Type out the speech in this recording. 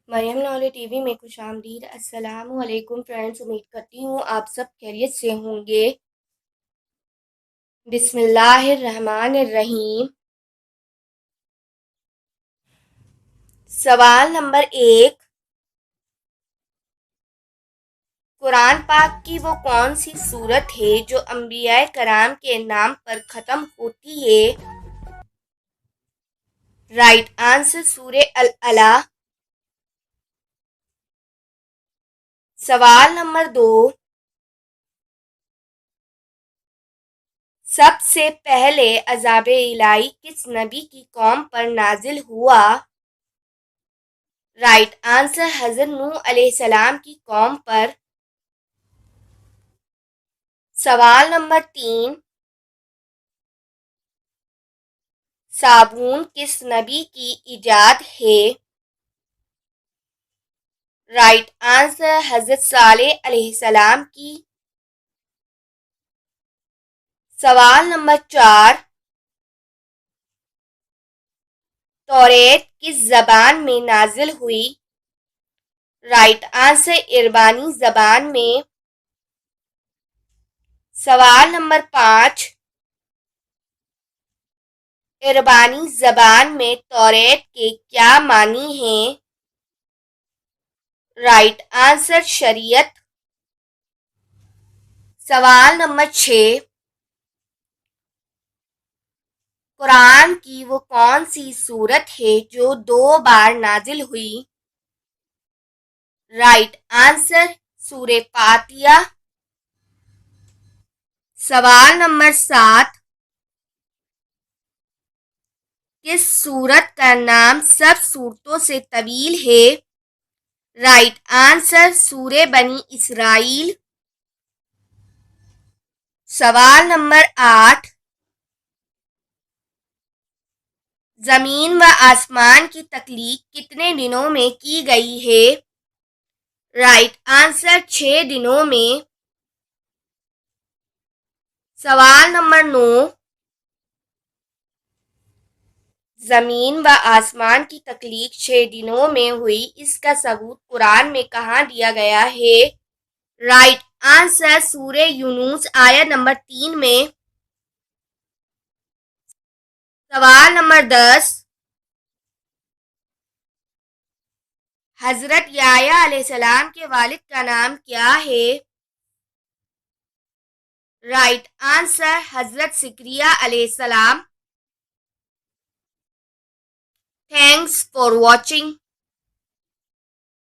Maryam नौले TV में खुशामदीद। अस्सलामु अलैकुम फ्रेंड्स, उम्मीद करती हूँ आप सब खैरियत से होंगे। बिस्मिल्लाहिर्रहमानिर्रहीम। सवाल नंबर 1। कुरान पाक की वो कौन सी सूरत है जो अंबिया कराम के नाम पर ख़त्म होती है? राइट आंसर सूरे अल अला। सवाल नंबर 2। सबसे पहले अज़ाब इलाही किस नबी की कौम पर नाजिल हुआ? राइट आंसर हज़रत नूह अलैहिस्सलाम की कौम पर। सवाल नंबर 3। साबुन किस नबी की इजाद है? राइट आंसर हज़रत सालेह अलैहिस्सलाम की। सवाल नंबर 4। तौरेत किस ज़बान में नाजिल हुई? राइट आंसर इब्रानी ज़बान में। सवाल नंबर 5। इब्रानी ज़बान में तौरेत के क्या मानी हैं? राइट आंसर शरीयत। सवाल नंबर 6। कुरान की वो कौन सी सूरत है जो 2 बार नाजिल हुई? राइट आंसर सूरे फातिहा। सवाल नंबर 7। किस सूरत का नाम सब सूरतों से तवील है? राइट आंसर सूरे बनी इसराइल। सवाल नंबर 8। जमीन व आसमान की तख्लीक कितने दिनों में की गई है? राइट आंसर 6 दिनों में। सवाल नंबर 9। जमीन व आसमान की तख्लीक 6 दिनों में हुई, इसका सबूत कुरान में कहाँ दिया गया है? राइट आंसर सूरे यूनुस आयत नंबर 3 में। सवाल नंबर 10। हजरत याह्या अलैहिस्सलाम के वालिद का नाम क्या है? राइट आंसर हजरत ज़करिया अलैहिस्सलाम। Thanks for watching.